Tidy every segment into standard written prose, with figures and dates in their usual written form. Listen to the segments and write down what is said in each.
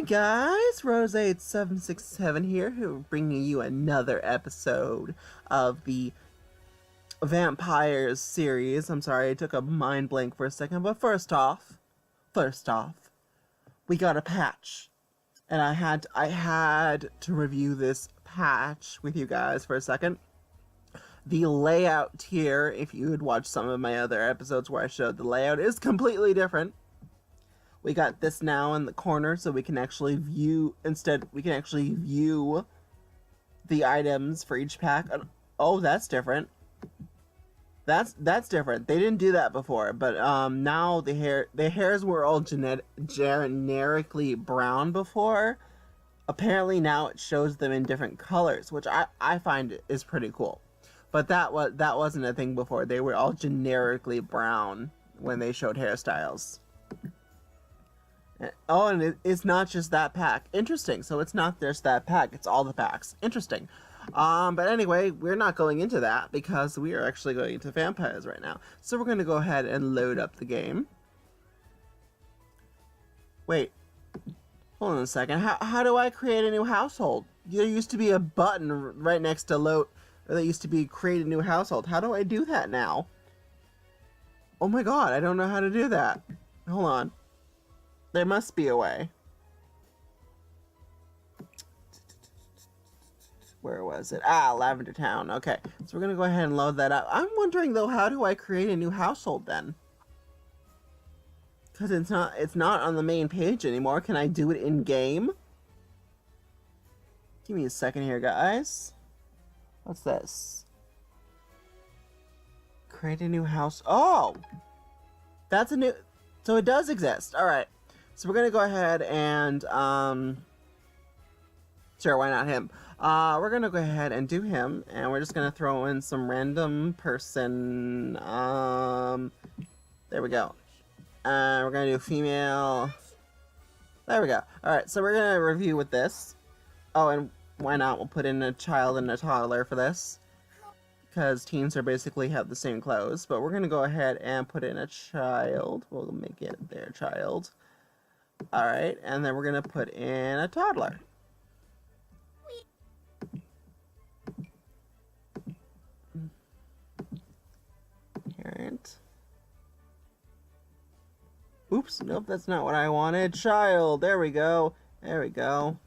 Hi guys, Rose8767 here, who bringing you another episode of the Vampires series. I'm sorry, I took a mind blank for a second, but first off, we got a patch. And I had to review this patch with you guys for a second. The layout here, if you had watched some of my other episodes where I showed the layout, is completely different. We got this now in the corner, so we can actually view, the items for each pack. Oh, that's different. That's different. They didn't do that before, but now the hairs were all generically brown before. Apparently now it shows them in different colors, which I find is pretty cool. But that wasn't a thing before. They were all generically brown when they showed hairstyles. Oh, and it's not just that pack. Interesting. So it's not just that pack. It's all the packs. Interesting. But anyway, we're not going into that because we are actually going into vampires right now. So we're going to go ahead and load up the game. Wait. Hold on a second. How do I create a new household? There used to be a button right next to load. Or that used to be create a new household. How do I do that now? Oh my god, I don't know how to do that. Hold on. There must be a way. Where was it? Ah, Lavender Town. Okay, so we're gonna go ahead and load that up. I'm wondering though, how do I create a new household then? Because it's not on the main page anymore. Can I do it in game? Give me a second here, guys. What's this? Create a new house. Oh, that's a new. So it does exist. All right. So we're gonna go ahead and sure, why not him? We're gonna go ahead and do him, and we're just gonna throw in some random person. There we go. We're gonna do female. There we go. All right, so we're gonna review with this. Oh, and why not? We'll put in a child and a toddler for this, because teens are basically have the same clothes. But we're gonna go ahead and put in a child. We'll make it their child. Alright, and then we're going to put in a toddler. Parent. Oops, nope, that's not what I wanted. Child, there we go. There we go.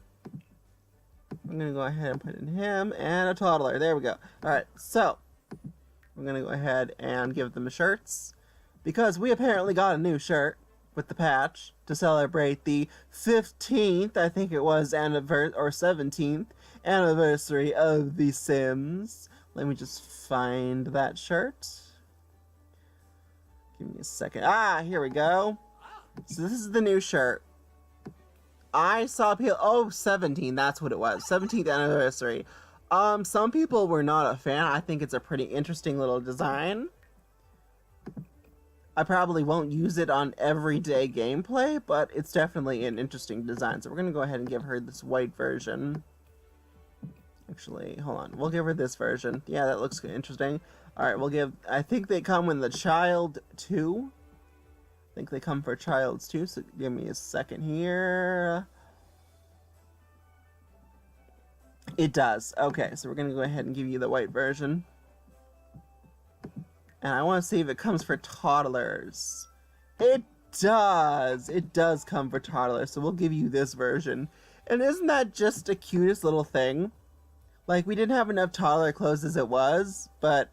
I'm going to go ahead and put in him and a toddler. There we go. Alright, so we're going to go ahead and give them shirts, because we apparently got a new shirt with the patch to celebrate the 15th, I think it was, or 17th anniversary of The Sims. Let me just find that shirt. Give me a second. Ah, here we go. So this is the new shirt. I saw people, oh, 17, that's what it was. 17th anniversary. Some people were not a fan. I think it's a pretty interesting little design. I probably won't use it on everyday gameplay, but it's definitely an interesting design. So we're going to go ahead and give her this white version. Actually, hold on. We'll give her this version. Yeah, that looks interesting. Alright, we'll give... I think they come in the child 2. I think they come for childs 2, so give me a second here. It does. Okay, so we're going to go ahead and give you the white version. And I want to see if it comes for toddlers. It does! It does come for toddlers, so we'll give you this version. And isn't that just the cutest little thing? Like, we didn't have enough toddler clothes as it was, but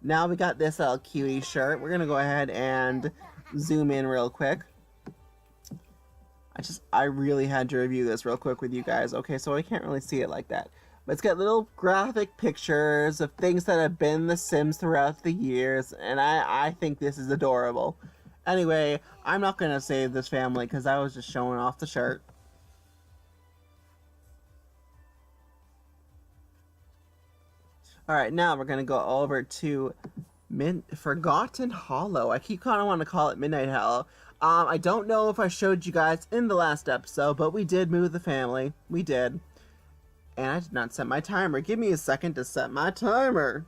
now we got this little cutie shirt. We're gonna go ahead and zoom in real quick. I really had to review this real quick with you guys. Okay, so I can't really see it like that. But it's got little graphic pictures of things that have been The Sims throughout the years, and I think this is adorable. Anyway, I'm not going to save this family because I was just showing off the shirt. Alright, now we're going to go over to Forgotten Hollow. I keep kind of want to call it Midnight Hollow. I don't know if I showed you guys in the last episode, but we did move the family. We did. And I did not set my timer. Give me a second to set my timer.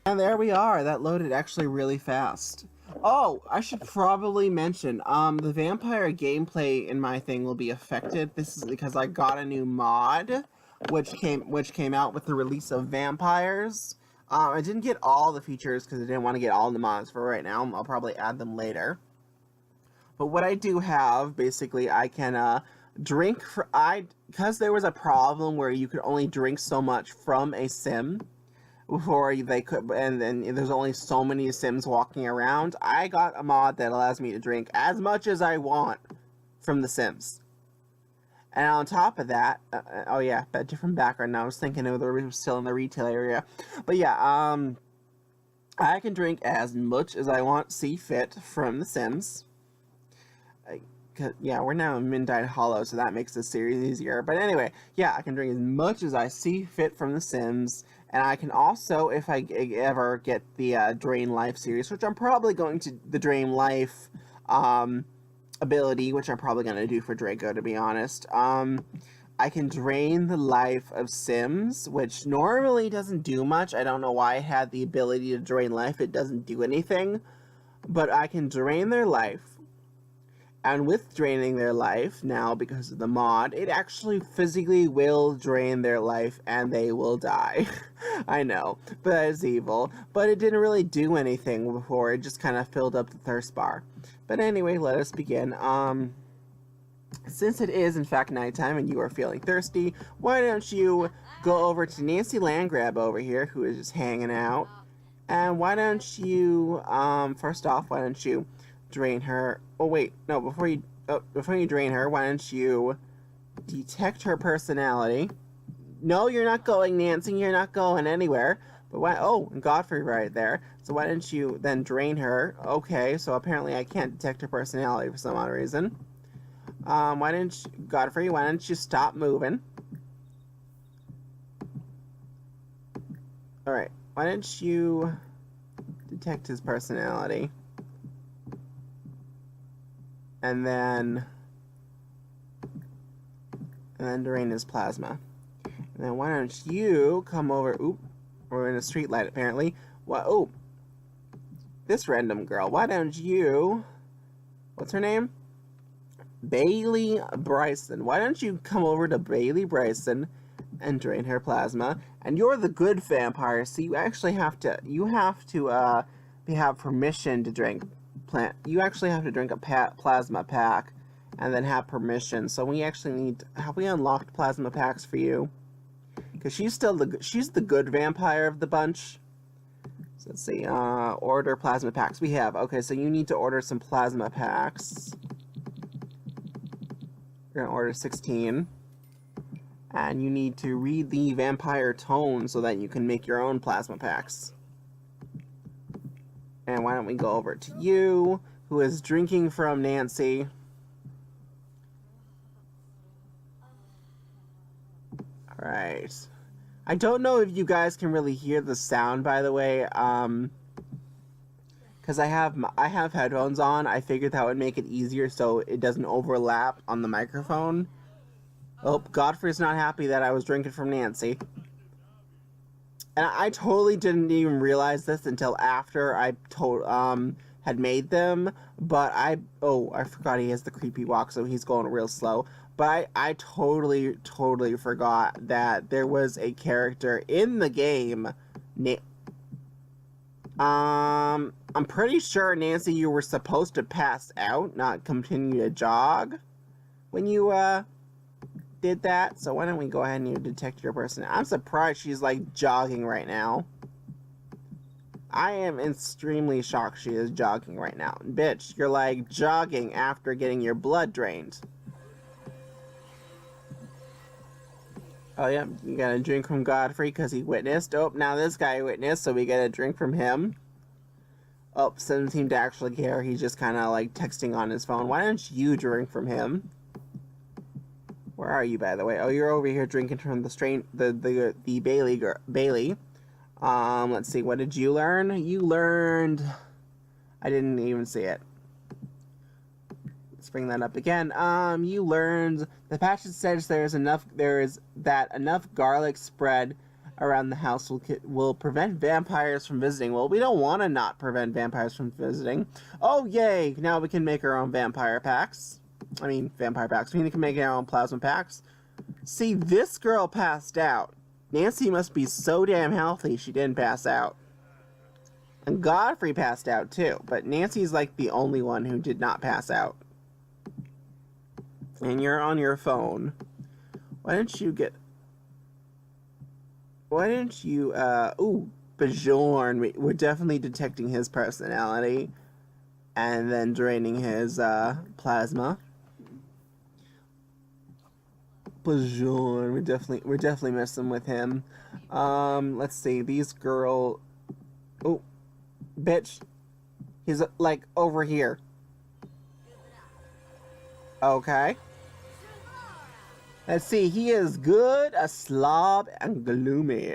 And there we are. That loaded actually really fast. Oh, I should probably mention, the vampire gameplay in my thing will be affected. This is because I got a new mod, which came out with the release of vampires. I didn't get all the features because I didn't want to get all the mods for right now. I'll probably add them later. But what I do have, basically, I can drink because there was a problem where you could only drink so much from a sim before they could, and then there's only so many sims walking around. I got a mod that allows me to drink as much as I want from the sims. And on top of that, oh yeah, a different background now. I was thinking it was still in the retail area, but yeah, I can drink as much as I want, see fit from the sims. Yeah, we're now in Midnight Hollow, so that makes this series easier. But anyway, yeah, I can drink as much as I see fit from the sims. And I can also, if I ever get the Drain Life series, which I'm probably going to, the Drain Life ability, which I'm probably going to do for Draco, to be honest. I can drain the life of Sims, which normally doesn't do much. I don't know why it had the ability to drain life. It doesn't do anything. But I can drain their life. And with draining their life, now because of the mod, it actually physically will drain their life and they will die. I know, but that is evil. But it didn't really do anything before, it just kind of filled up the thirst bar. But anyway, let us begin. Since it is in fact nighttime and you are feeling thirsty, why don't you go over to Nancy Landgrab over here, who is just hanging out. And why don't you, first off, why don't you drain her? Oh wait, no, before you drain her, why don't you detect her personality? No, you're not going, Nancy, you're not going anywhere. But why, oh, and Godfrey right there. So why don't you then drain her? Okay, so apparently I can't detect her personality for some odd reason. Godfrey, why don't you stop moving? Alright, why don't you detect his personality? And then drain his plasma. And then why don't you come over? Oop, we're in a street light apparently. What? Oh, this random girl. Why don't you? What's her name? Bailey Bryson. Why don't you come over to Bailey Bryson and drain her plasma? And you're the good vampire, so you actually have to. You have to have permission to drink. You actually have to drink a plasma pack and then have permission. So we actually need, have we unlocked plasma packs for you? Because she's the good vampire of the bunch. So let's see, order plasma packs. We have, okay, so you need to order some plasma packs. We're gonna order 16. And you need to read the vampire tone so that you can make your own plasma packs. And why don't we go over to you, who is drinking from Nancy. Alright. I don't know if you guys can really hear the sound, by the way, because I have headphones on. I figured that would make it easier so it doesn't overlap on the microphone. Oh, Godfrey's not happy that I was drinking from Nancy. And I totally didn't even realize this until after I had made them. But I forgot he has the creepy walk, so he's going real slow. But I totally forgot that there was a character in the game. I'm pretty sure, Nancy, you were supposed to pass out, not continue to jog when you did that. So why don't we go ahead and detect your person? I'm surprised she's like jogging right now. I am extremely shocked she is jogging right now. Bitch, you're like jogging after getting your blood drained. Oh yeah, you got a drink from Godfrey because he witnessed. Oh, now this guy witnessed, so we get a drink from him. Oh, doesn't seem to actually care. He's just kind of like texting on his phone. Why don't you drink from him? Where are you, by the way? Oh, you're over here drinking from the Bailey. Let's see. What did you learn? You learned. I didn't even see it. Let's bring that up again. You learned the passage says enough garlic spread around the house will prevent vampires from visiting. Well, we don't want to not prevent vampires from visiting. Oh, yay! Now we can make our own vampire packs. I mean, vampire packs. We can make our own plasma packs. See, this girl passed out. Nancy must be so damn healthy she didn't pass out. And Godfrey passed out too, but Nancy's like the only one who did not pass out. And you're on your phone. Why don't you ooh, Bjorn. We're definitely detecting his personality. And then draining his, plasma. Bjorn, we're definitely messing with him. Let's see, these girl... Oh, bitch. He's, like, over here. Okay. Let's see, he is good, a slob, and gloomy.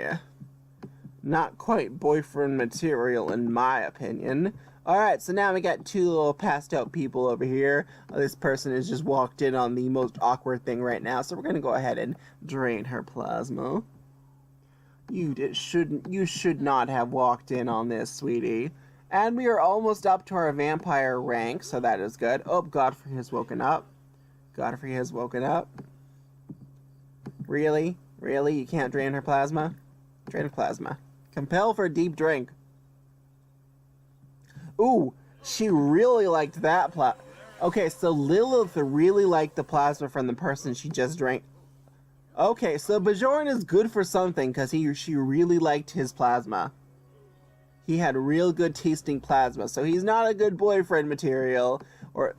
Not quite boyfriend material, in my opinion. Alright, so now we got two little passed out people over here. This person has just walked in on the most awkward thing right now, so we're gonna go ahead and drain her plasma. You should not have walked in on this, sweetie. And we are almost up to our vampire rank, so that is good. Oh, Godfrey has woken up. Godfrey has woken up. Really? Really? You can't drain her plasma? Drain her plasma. Compel for a deep drink. Ooh, she really liked that Okay, so Lilith really liked the plasma from the person she just drank. Okay, so Bjorn is good for something because she really liked his plasma. He had real good tasting plasma, so he's not a good boyfriend material,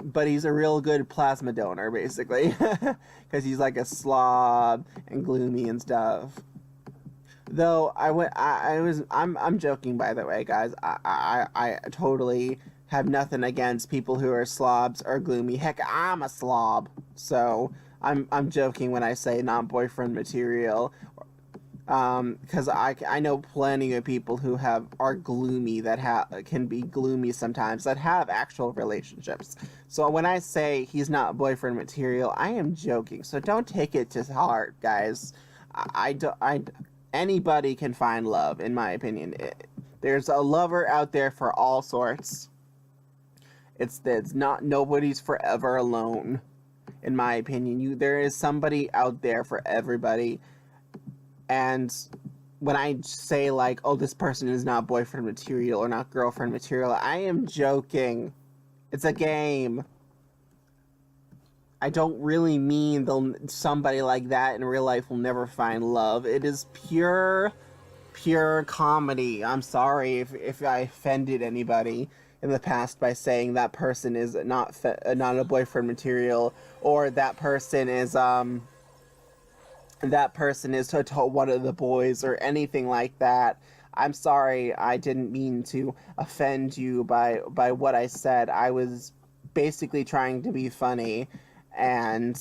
but he's a real good plasma donor, basically, because he's like a slob and gloomy and stuff. Though I'm joking, by the way, guys. I totally have nothing against people who are slobs or gloomy. Heck, I'm a slob, so I'm joking when I say not boyfriend material. Because I know plenty of people who are gloomy that can be gloomy sometimes that have actual relationships. So when I say he's not boyfriend material, I am joking. So don't take it to heart, guys. Anybody can find love, in my opinion. There's a lover out there for all sorts. Nobody's forever alone, in my opinion. There is somebody out there for everybody. And when I say, like, oh, this person is not boyfriend material or not girlfriend material, I am joking. It's a game. I don't really mean somebody like that in real life will never find love. It is pure comedy. I'm sorry if I offended anybody in the past by saying that person is not a boyfriend material, or that person is one of the boys, or anything like that. I'm sorry, I didn't mean to offend you by what I said. I was basically trying to be funny. And,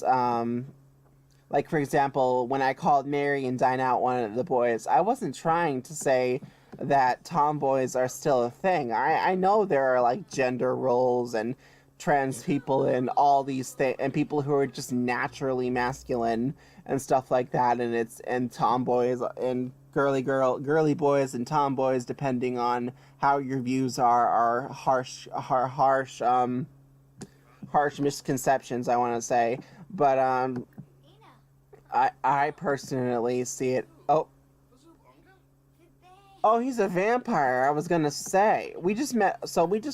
like, for example, when I called Mary and Dine Out one of the boys, I wasn't trying to say that tomboys are still a thing. I know there are, like, gender roles and trans people and all these things, and people who are just naturally masculine and stuff like that, and tomboys and girly boys and tomboys, depending on how your views are harsh misconceptions, I want to say. But I personally see it. Oh, he's a vampire. I was gonna say, we just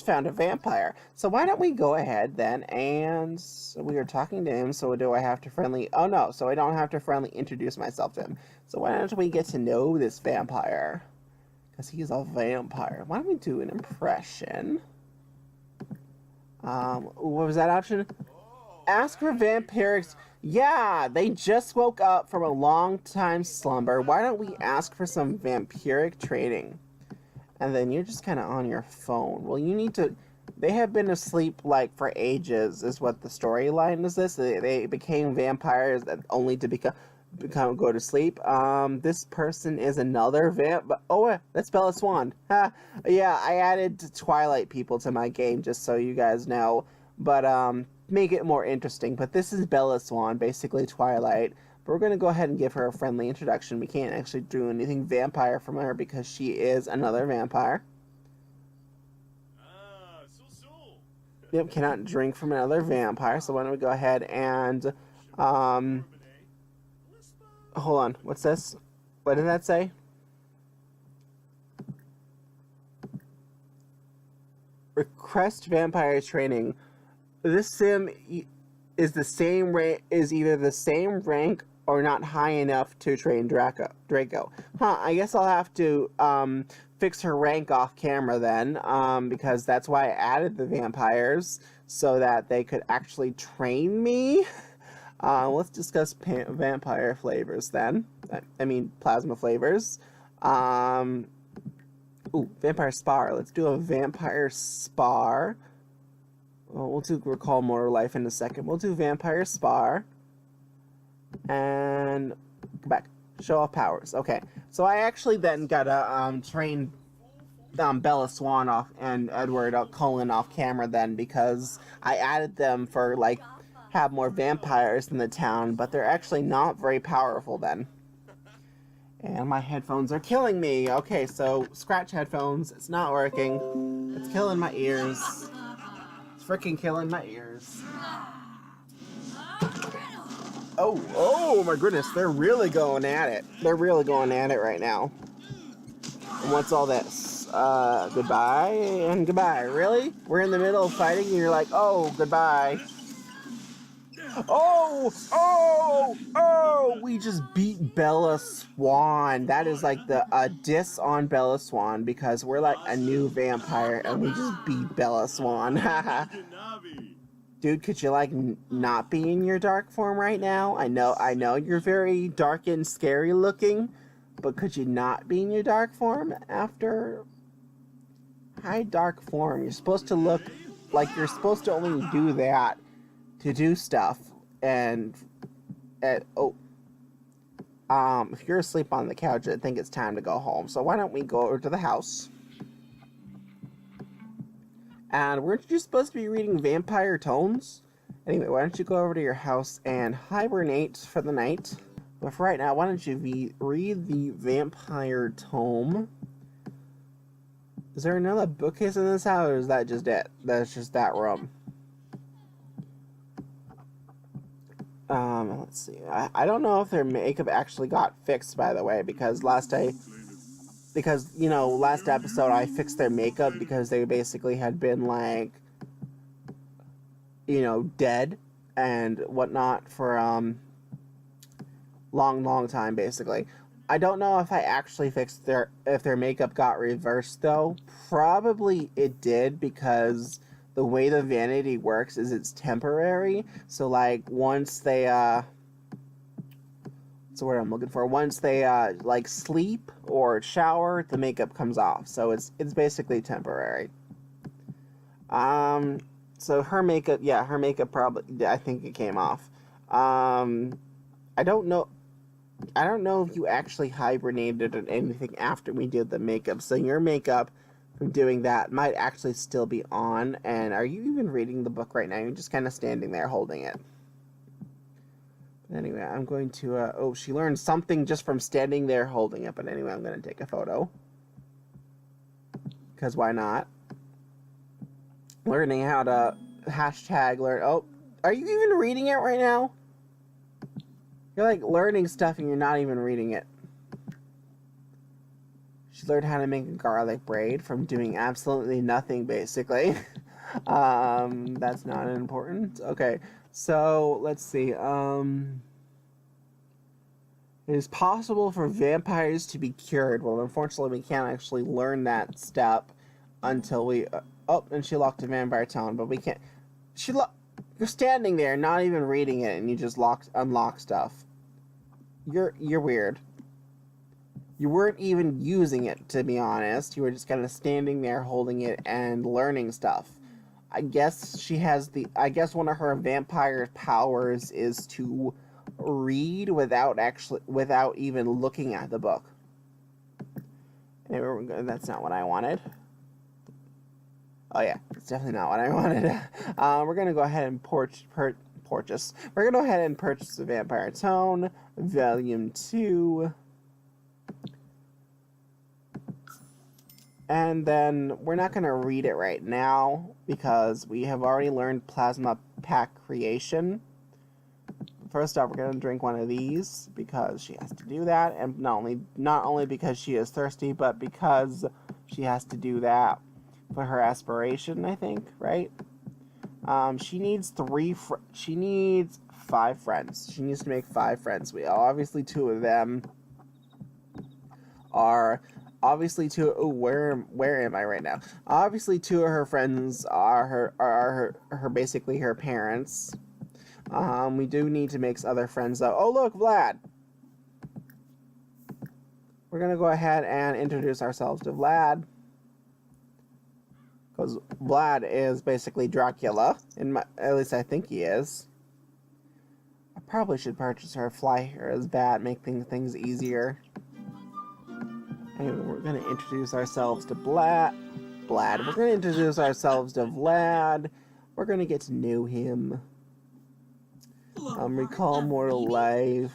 found a vampire. So why don't we go ahead then, and we are talking to him. So do I have to friendly? Oh no, so I don't have to friendly introduce myself to him. So why don't we get to know this vampire? Because he's a vampire. Why don't we do an impression? What was that option? Ask for vampirics. Yeah, they just woke up from a long time slumber. Why don't we ask for some vampiric training? And then you're just kind of on your phone. Well, you need to... They have been asleep, like, for ages, is what the storyline is this. They became vampires only to go to sleep. This person is another oh, that's Bella Swan. Ha! Yeah, I added Twilight people to my game, just so you guys know. But, make it more interesting. But this is Bella Swan, basically Twilight. But we're going to go ahead and give her a friendly introduction. We can't actually do anything vampire from her because she is another vampire. Yep, cannot drink from another vampire. So why don't we go ahead and... hold on. What's this? What did that say? Request vampire training. This sim is the same is either the same rank or not high enough to train Draco. Huh, I guess I'll have to fix her rank off camera then, because that's why I added the vampires, so that they could actually train me. Let's discuss vampire flavors then. I mean, plasma flavors. Ooh, vampire spar. Let's do a vampire spar. Well, we'll do recall motor life in a second. We'll do vampire spar. And go back. Show off powers. Okay. So I actually then gotta train Bella Swan off and Edward Cullen off camera then, because I added them for like have more vampires in the town, but they're actually not very powerful then. And my headphones are killing me. Okay, so scratch headphones. It's not working. It's killing my ears. It's freaking killing my ears. Oh my goodness. They're really going at it. They're really going at it right now. And what's all this? Goodbye and goodbye. Really? We're in the middle of fighting and you're like, oh, goodbye. Oh, we just beat Bella Swan. That is like a diss on Bella Swan, because we're like a new vampire and we just beat Bella Swan. Dude, could you like not be in your dark form right now? I know you're very dark and scary looking, but could you not be in your dark form after high dark form? You're supposed to look like you're supposed to only do that to do stuff. And if you're asleep on the couch, I think it's time to go home. So why don't we go over to the house? And weren't you supposed to be reading Vampire Tomes? Anyway, why don't you go over to your house and hibernate for the night? But for right now, why don't you read the Vampire Tome? Is there another bookcase in this house, or is that just it? That's just that room. Let's see. I don't know if their makeup actually got fixed, by the way, because last episode I fixed their makeup because they basically had been like, dead and whatnot for long time, basically. I don't know if I actually fixed if their makeup got reversed though. Probably it did, because the way the vanity works is it's temporary. So like once they what's the word I'm looking for? Once they like sleep or shower, the makeup comes off. So it's basically temporary. So her makeup probably, I think it came off. I don't know if you actually hibernated or anything after we did the makeup. So your makeup from doing that might actually still be on. And are you even reading the book right now? You're just kind of standing there holding it. But anyway, I'm going to, she learned something just from standing there holding it. But anyway, I'm going to take a photo. Because why not? Learning how to learn. Oh, are you even reading it right now? You're like learning stuff and you're not even reading it. She learned how to make a garlic braid from doing absolutely nothing, basically. That's not important. Okay, so let's see. It is possible for vampires to be cured. Well, unfortunately, we can't actually learn that step until we... and she locked a vampire tone, but we can't... You're standing there, not even reading it, and you just unlock stuff. You're weird. You weren't even using it, to be honest. You were just kind of standing there holding it and learning stuff. I guess one of her vampire powers is to read without even looking at the book. Anyway, that's not what I wanted. Oh yeah, it's definitely not what I wanted. We're gonna go ahead and purchase. We're going to go ahead and purchase the Vampire Tone, Volume 2. And then we're not going to read it right now because we have already learned Plasma Pack Creation. First off, we're going to drink one of these because she has to do that. And not only because she is thirsty, but because she has to do that for her aspiration, I think, right? She needs 5 friends. She needs to make 5 friends. Obviously 2 of them are where am I right now? Obviously 2 of her friends are her basically her parents. We do need to make other friends though. Oh look, Vlad. We're gonna go ahead and introduce ourselves to Vlad. Because Vlad is basically Dracula. At least I think he is. I probably should purchase her fly here as bad, make things easier. And we're going to introduce ourselves to We're going to introduce ourselves to Vlad. We're going to get to know him. Recall mortal life.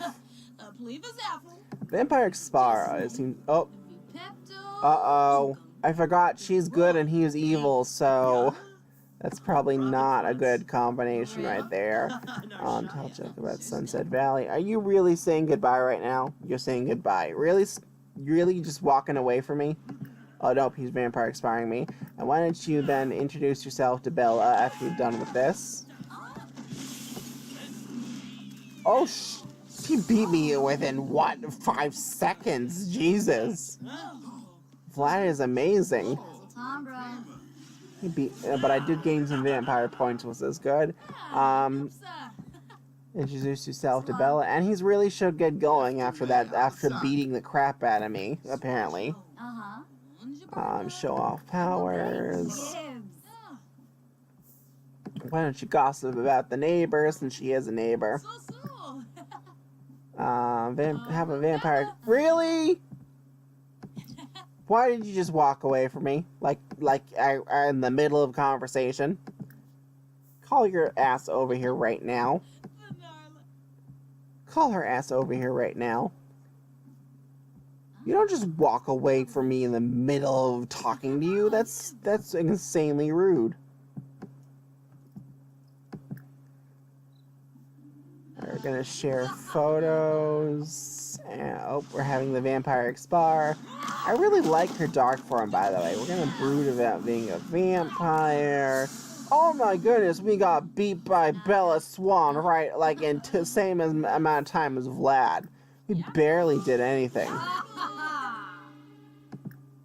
Vampire Expara. It seems. Oh. Uh-oh. I forgot she's good and he's evil, so that's probably not a good combination right there. Tell Chuck about Sunset Valley. Are you really saying goodbye right now? You're saying goodbye. Really just walking away from me? Oh, nope, he's vampire expiring me. And why don't you then introduce yourself to Bella after you're done with this? Oh, she beat me within, what, 5 seconds? Jesus. Vlad is amazing. But I did gain some vampire points, was this good? Introduce yourself to Bella, and he's really should get going after beating the crap out of me, apparently. Show off powers. Why don't you gossip about the neighbor, since she is a neighbor? Have a vampire. Really? Why did you just walk away from me? Like in the middle of a conversation? Call your ass over here right now. Call her ass over here right now. You don't just walk away from me in the middle of talking to you. That's insanely rude. We're gonna share photos. And, oh, we're having the vampire expire. I really like her dark form, by the way. We're gonna brood about being a vampire. Oh my goodness, we got beat by Bella Swan, right? Like in the same amount of time as Vlad. We barely did anything.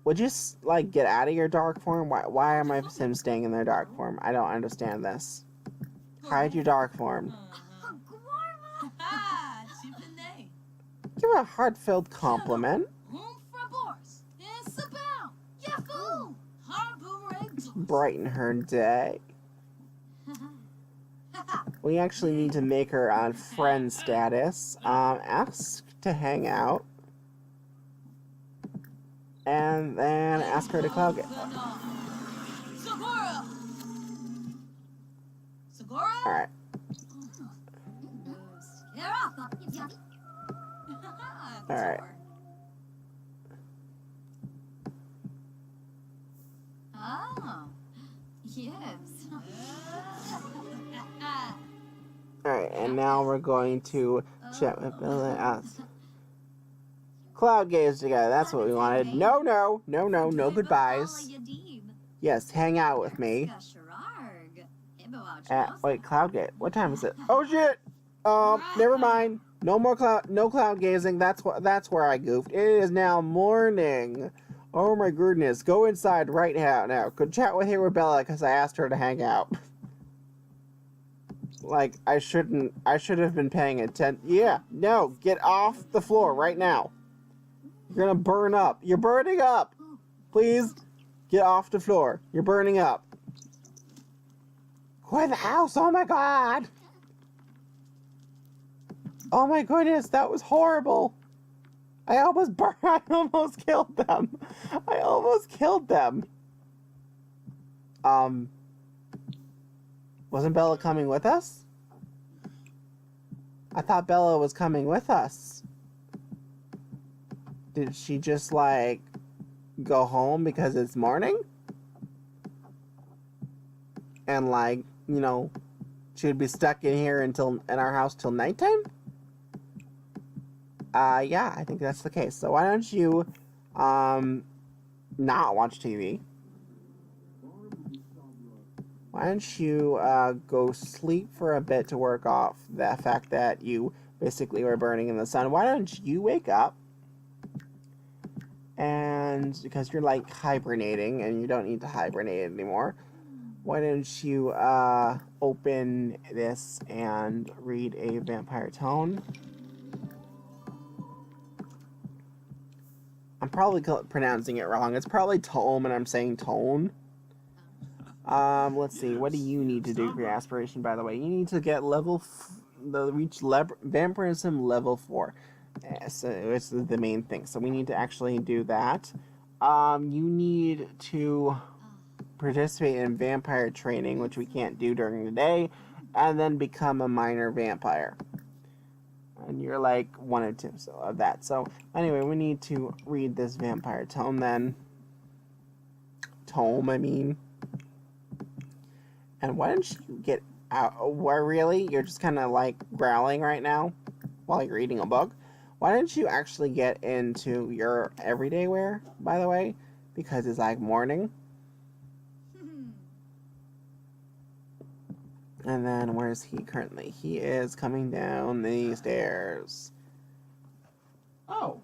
Would you like get out of your dark form? Why am I staying in their dark form? I don't understand this. Hide your dark form. Give her a heartfelt compliment. Brighten her day. We actually need to make her on friend status. Ask to hang out. And then ask her to cloud get. Alright. Alright. Oh, yes. Alright, and now we're going to chat with Bella and us. Cloud gaze together, that's what we wanted. No goodbyes. Yes, hang out with me. Wait, cloud gaze. What time is it? Oh shit! Never mind. No cloud gazing. That's where I goofed. It is now morning. Oh my goodness. Go inside right now. Go chat with here with Bella because I asked her to hang out. Like, I should have been paying attention. Yeah, no, get off the floor right now. You're gonna burn up. You're burning up. Please, get off the floor. You're burning up. Quiet the house. Oh my god. Oh my goodness, that was horrible. I almost killed them. Wasn't Bella coming with us? I thought Bella was coming with us. Did she just, like, go home because it's morning? And, like, you know, she would be stuck in here in our house till nighttime? Yeah, I think that's the case. So why don't you, not watch TV? Why don't you, go sleep for a bit to work off the fact that you basically were burning in the sun? Why don't you wake up? And because you're, like, hibernating and you don't need to hibernate anymore, why don't you, open this and read a vampire tome? I'm probably pronouncing it wrong. It's probably tome, and I'm saying tone. Let's see. What do you need to do for your aspiration, by the way? You need to get reach vampirism level 4. So it's the main thing. So we need to actually do that. You need to participate in vampire training, which we can't do during the day, and then become a minor vampire. And you're like 1 or 2 of that. So anyway, we need to read this vampire tome then. Tome, I mean. And why don't you get out? Where really? You're just kind of like growling right now while you're reading a book. Why don't you actually get into your everyday wear, by the way? Because it's like morning. And then where is he currently? He is coming down the stairs. Oh.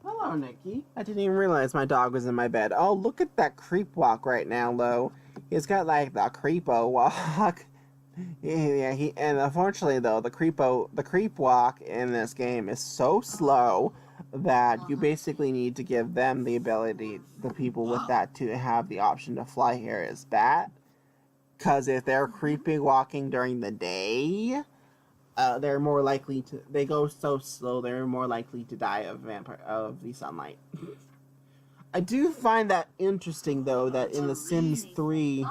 Hello, Nikki. I didn't even realize my dog was in my bed. Oh, look at that creep walk right now, though. He's got like the creepo walk. Yeah, and unfortunately though, the creep walk in this game is so slow that you basically need to give them the ability, the people with that, to have the option to fly here. Is that? Because if they're creepy walking during the day, they're more likely to. They go so slow. They're more likely to die of the sunlight. I do find that interesting, though, that in The Sims 3,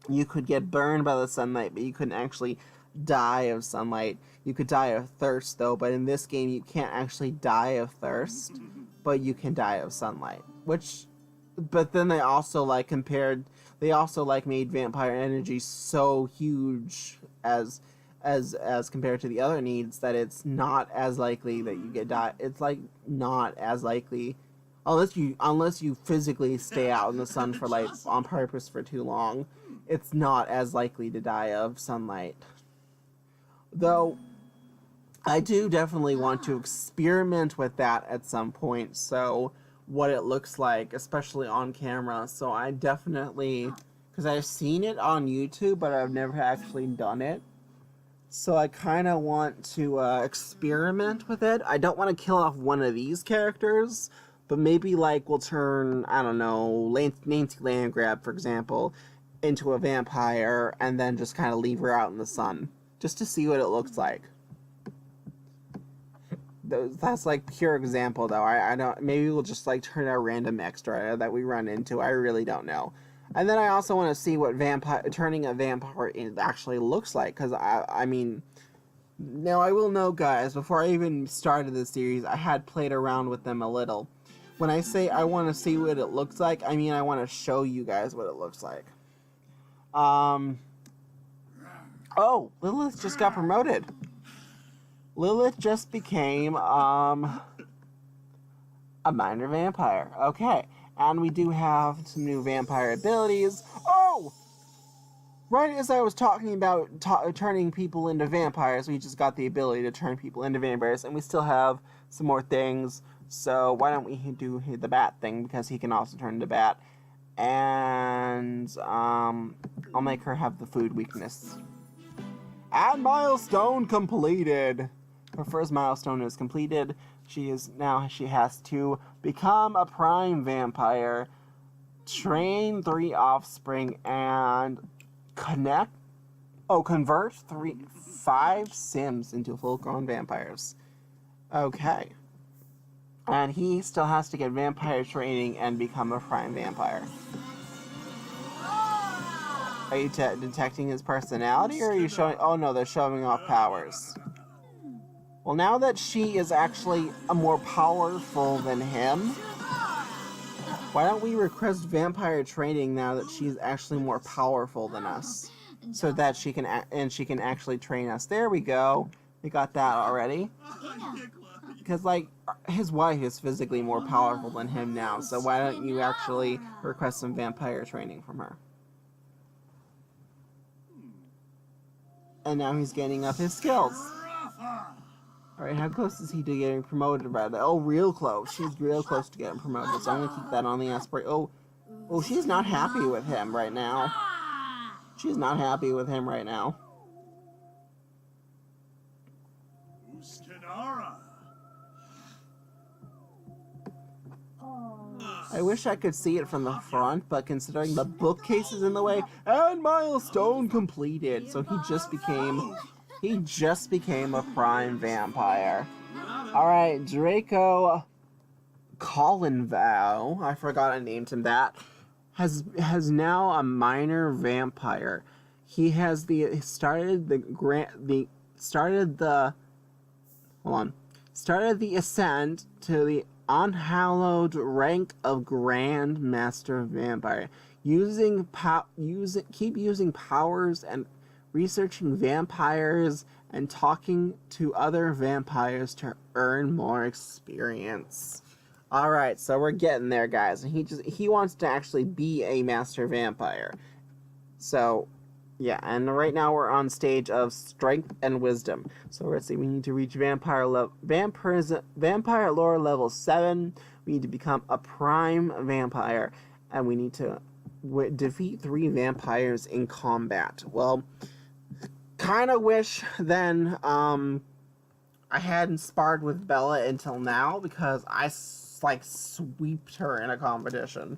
you could get burned by the sunlight, but you couldn't actually die of sunlight. You could die of thirst, though, but in this game, you can't actually die of thirst, but you can die of sunlight. But then they also, made vampire energy so huge as compared to the other needs that it's not as likely that you get die. It's, like, not as likely. Unless you physically stay out in the sun for like on purpose for too long, it's not as likely to die of sunlight. Though I do definitely want to experiment with that at some point, so what it looks like, especially on camera. So I definitely, because I've seen it on YouTube, but I've never actually done it. So I kind of want to experiment with it. I don't want to kill off one of these characters, but maybe, like, we'll turn, I don't know, Nancy Landgrab, for example, into a vampire, and then just kind of leave her out in the sun, just to see what it looks like. That's, like, pure example, though. I don't, maybe we'll just, like, turn a random extra that we run into. I really don't know. And then I also want to see what turning a vampire actually looks like, because, I mean... Now, I will know, guys, before I even started this series, I had played around with them a little. When I say I want to see what it looks like, I mean I want to show you guys what it looks like. Oh, Lilith just got promoted. Lilith just became, a minor vampire. Okay, and we do have some new vampire abilities. Oh! Right as I was talking about turning people into vampires, we just got the ability to turn people into vampires, and we still have some more things. So why don't we do the bat thing, because he can also turn into bat. And I'll make her have the food weakness. And milestone completed. Her first milestone is completed. She has to become a prime vampire, train 3 offspring, and convert 5 Sims into full-grown vampires. Okay. And he still has to get vampire training and become a prime vampire. Are you detecting his personality, or are you showing... Oh no, they're showing off powers. Well, now that she is actually more powerful than him, why don't we request vampire training now that she's actually more powerful than us, so that she can actually train us. There we go. We got that already. Because like his wife is physically more powerful than him now, so why don't you actually request some vampire training from her? And now he's gaining up his skills. Alright, how close is he to getting promoted by that? Oh, real close. She's real close to getting promoted, so I'm gonna keep that on the aspirate. Oh, she's not happy with him right now. She's not happy with him right now. I wish I could see it from the front, but considering the bookcase is in the way, and milestone completed, so he just became a prime vampire. Alright, Draco Collinvow, I forgot I named him that, has now a minor vampire. He has started the ascent to the unhallowed rank of Grand Master Vampire, keep using powers and researching vampires and talking to other vampires to earn more experience. Alright, so we're getting there, guys. And he wants to actually be a master vampire. So yeah, and right now we're on stage of strength and wisdom. So let's see, we need to reach vampire lore level 7. We need to become a prime vampire, and we need to defeat 3 vampires in combat. Well, kind of wish then I hadn't sparred with Bella until now, because I like sweeped her in a competition.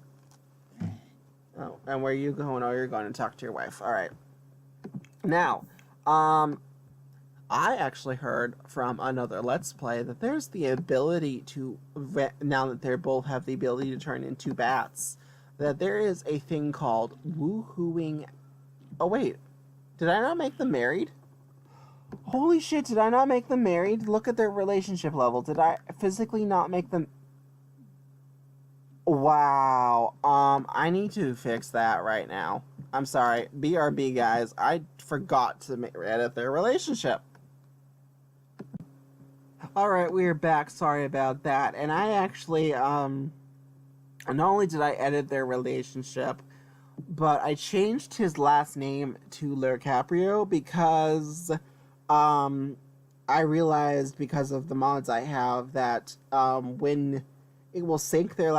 Oh, and where are you going? Oh, you're going to talk to your wife. All right. Now, I actually heard from another Let's Play that there's the ability to, now that they both have the ability to turn into bats, that there is a thing called woohooing. Oh, wait. Did I not make them married? Holy shit, did I not make them married? Look at their relationship level. Did I physically not make them... Wow. I need to fix that right now. I'm sorry. BRB, guys. I forgot to edit their relationship. Alright, we are back. Sorry about that. And I actually, not only did I edit their relationship, but I changed his last name to LeCaprio because, I realized because of the mods I have that, when it will sync the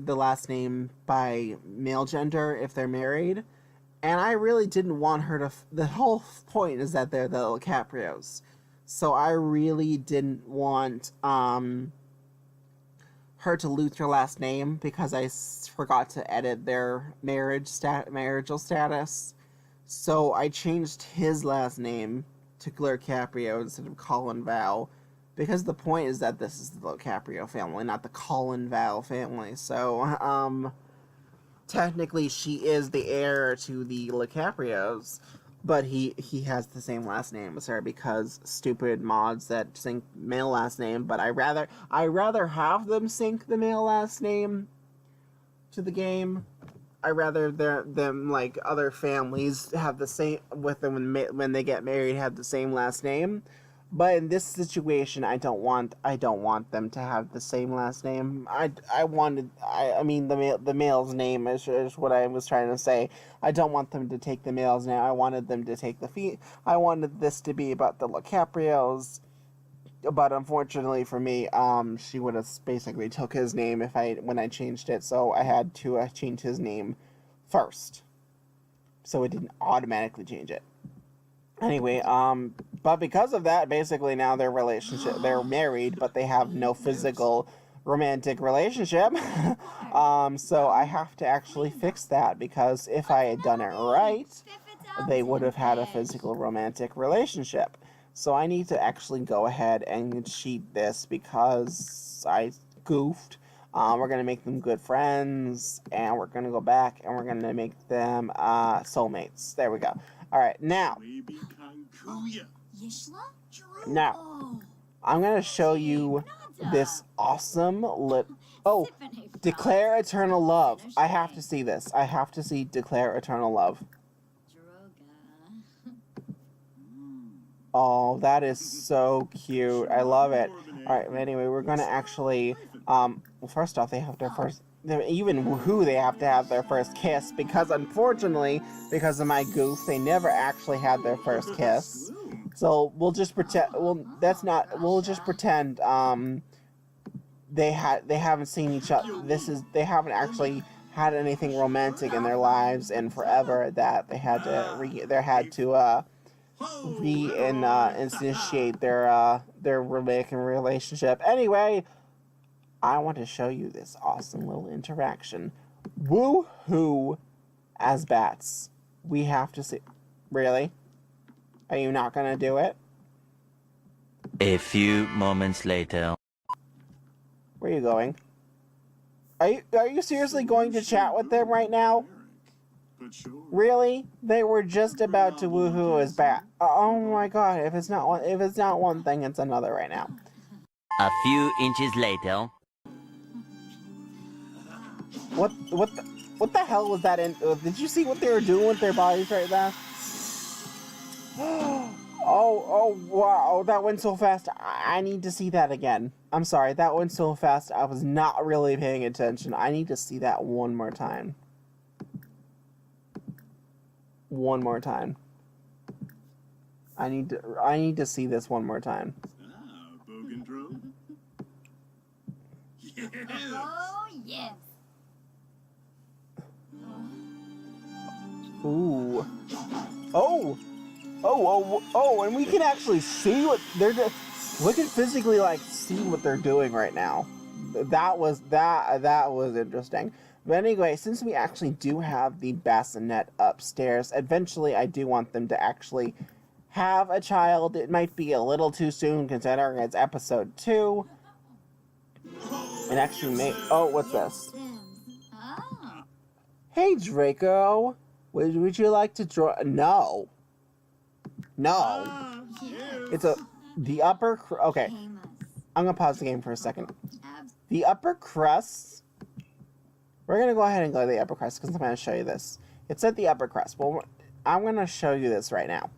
last name by male gender if they're married, and I really didn't want her to. The whole point is that they're the LeCaprios, so I really didn't want her to lose her last name because I forgot to edit their marital status. So I changed his last name to LeCaprio instead of Colin Vow. Because the point is that this is the LeCaprio family, not the Colin Val family. So, technically she is the heir to the LeCaprios, but he has the same last name as her because stupid mods that sync male last name. But I rather have them sync the male last name to the game. I rather them like other families have the same with them when they get married, have the same last name. But in this situation, I don't want them to have the same last name. I mean the male's name is what I was trying to say. I don't want them to take the male's name. I wanted them to take I wanted this to be about the LeCaprios. But unfortunately for me, she would have basically took his name when I changed it. So I had to change his name first, so it didn't automatically change it. Anyway, but because of that, basically now they're married, but they have no physical romantic relationship. So I have to actually fix that, because if I had done it right, they would have had a physical romantic relationship. So I need to actually go ahead and cheat this because I goofed. We're going to make them good friends, and we're going to go back, and we're going to make them soulmates. There we go. Alright, now, Yishla? Now, Oh. I'm gonna show you this awesome Oh, declare eternal love. I have to see this. I have to see declare eternal love. Droga. Oh, that is so cute. I love it. Alright, anyway, we're gonna actually, well, first off, they have their first, even who they have to have their first kiss, because unfortunately, because of my goof, they never actually had their first kiss. So, we'll just pretend, we'll just pretend, they haven't seen each other, they haven't actually had anything romantic in their lives in forever, that they had to, initiate their romantic relationship. Anyway, I want to show you this awesome little interaction. Woo-hoo as bats. We have to see. Really? Are you not gonna do it? A few moments later. Where are you going? Are you seriously going to chat with them right now? Really? They were just about to woohoo as bat. Oh my god! If it's not one thing, it's another right now. A few inches later. What the hell was that? Did you see what they were doing with their bodies right there? Oh wow! That went so fast. I need to see that again. I'm sorry, that went so fast. I was not really paying attention. I need to see that one more time. One more time. I need to see this one more time. Yes. Oh, yes. Ooh. Oh, and we can actually see what they're doing. We can physically, like, see what they're doing right now. That was interesting. But anyway, since we actually do have the bassinet upstairs, eventually I do want them to actually have a child. It might be a little too soon considering it's episode 2. And actually oh, what's this? Oh. Hey, Draco. Would you like to draw? No. No. It's the upper, okay. I'm gonna pause the game for a second. The upper crust. We're gonna go ahead and go to the upper crust because I'm gonna show you this. It's at the upper crust. Well, I'm gonna show you this right now.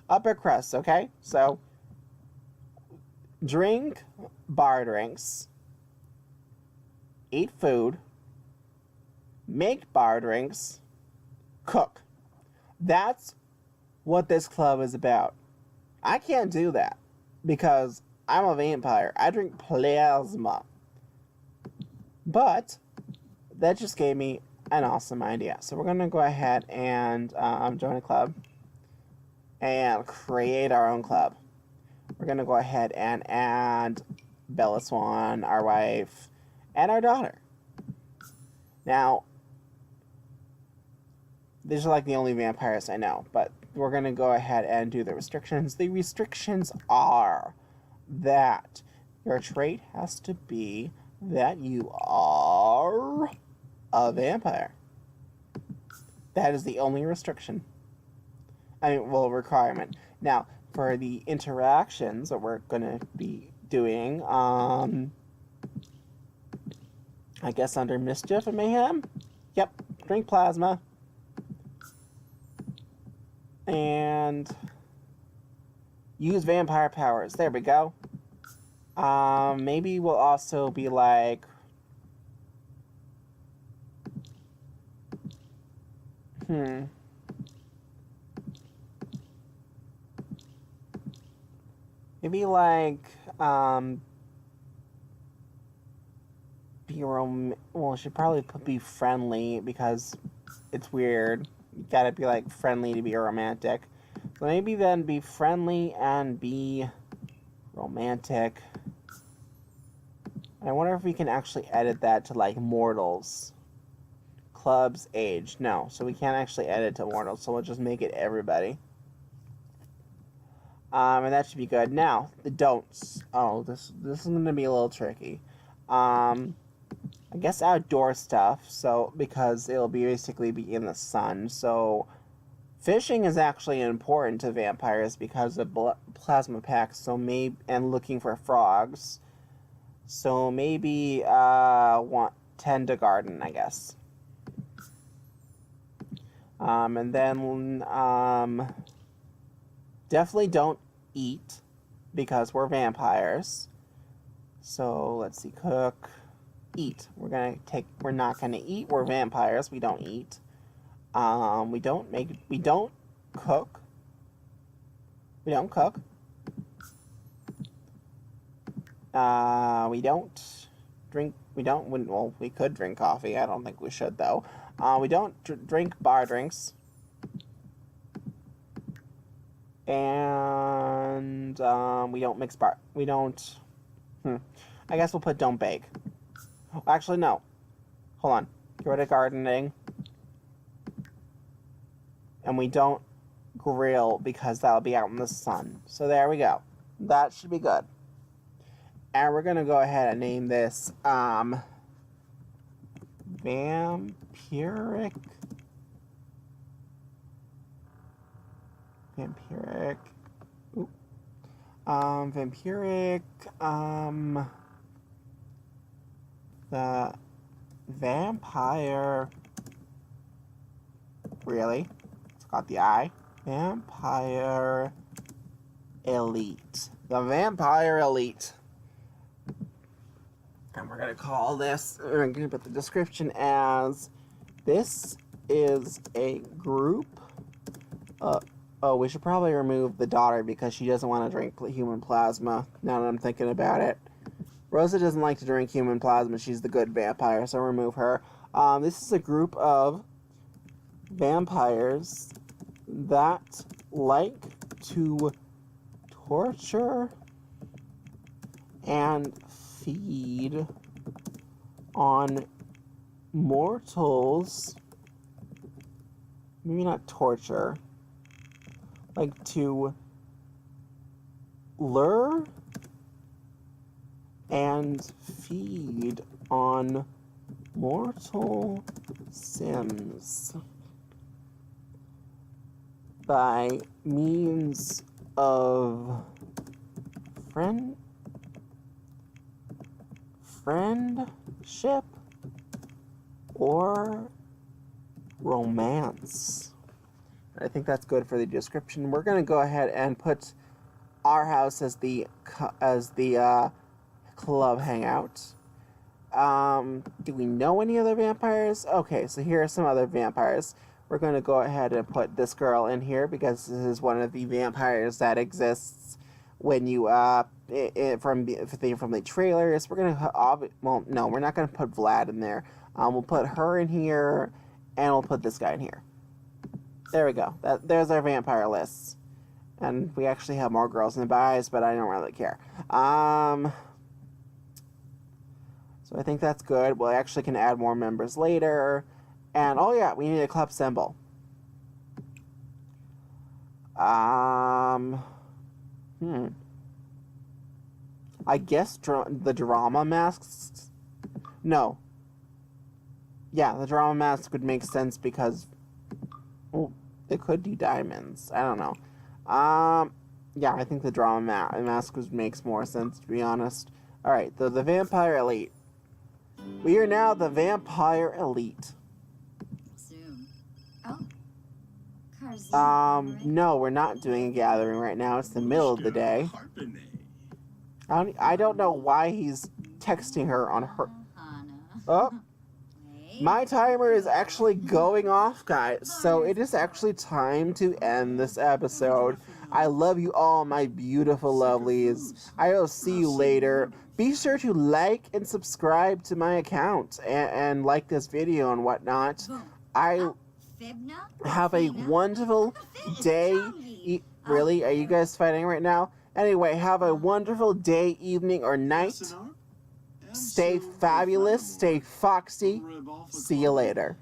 Upper crust, okay? So, drink bar drinks, eat food, make bar drinks, cook. That's what this club is about. I can't do that because I'm a vampire. I drink plasma. But that just gave me an awesome idea. So we're going to go ahead and join a club and create our own club. We're going to go ahead and add Bella Swan, our wife, and our daughter. Now, these are like the only vampires I know, but we're going to go ahead and do the restrictions. The restrictions are that your trait has to be that you are a vampire. That is the only restriction. Requirement. Now, for the interactions that we're going to be doing, I guess under Mischief and Mayhem? Yep, drink plasma. And use vampire powers. There we go. Maybe we'll also be like... Maybe like, should probably be friendly because it's weird. You gotta be like friendly to be romantic. So maybe then be friendly and be romantic. I wonder if we can actually edit that to like mortals. Club's age. No, so we can't actually edit to mortals, so we'll just make it everybody. And that should be good. Now, the don'ts. Oh, this is gonna be a little tricky. I guess outdoor stuff, so because it'll basically be in the sun, so Fishing is actually important to vampires because of plasma packs, and looking for frogs. So maybe tend to garden, I guess. And then definitely don't eat because we're vampires. So let's see, cook, eat. We're not gonna eat. We're vampires. We don't eat. We don't cook. We don't cook. We don't drink. Well, we could drink coffee. I don't think we should though. We don't drink bar drinks. And we don't mix we don't. I guess we'll put don't bake. Actually, no. Hold on. Get rid of gardening. And we don't grill because that'll be out in the sun. So there we go. That should be good. And we're gonna go ahead and name this vampiric. Ooh. Vampiric. The vampire. Really? It's got the I. Vampire Elite. The Vampire Elite. And we're going to call this, we're going to put the description as, this is a group. Oh, we should probably remove the daughter because she doesn't want to drink human plasma, now that I'm thinking about it. Rosa doesn't like to drink human plasma. She's the good vampire, so remove her. This is a group of vampires that like to torture and feed on mortals. Maybe not torture. Like to lure and feed on mortal sims by means of friendship or romance. I think that's good for the description. We're going to go ahead and put our house as the club hangout. Do we know any other vampires? Okay, so here are some other vampires. We're going to go ahead and put this girl in here because this is one of the vampires that exists when you from the trailers. We're going to well, no, we're not going to put Vlad in there. We'll put her in here, and we'll put this guy in here. There we go. There's our vampire lists. And we actually have more girls in the buys, but I don't really care. So I think that's good. We actually can add more members later. And, oh yeah, we need a club symbol. I guess the drama masks... No. Yeah, the drama mask would make sense because... Oh, they could do diamonds. I don't know. Yeah, I think the drama mask makes more sense, to be honest. Alright, the Vampire Elite. We are now the Vampire Elite. Soon. Oh. No, we're not doing a gathering right now. It's the middle of the day. I don't know why he's texting her on her... Oh. My timer is actually going off, guys, so it is actually time to end this episode. I love you all, my beautiful lovelies. I will see you later. Be sure to like and subscribe to my account and like this video and whatnot. I have a wonderful day. Really? Are you guys fighting right now? Anyway, have a wonderful day, evening, or night. Stay fabulous, stay foxy. See you later.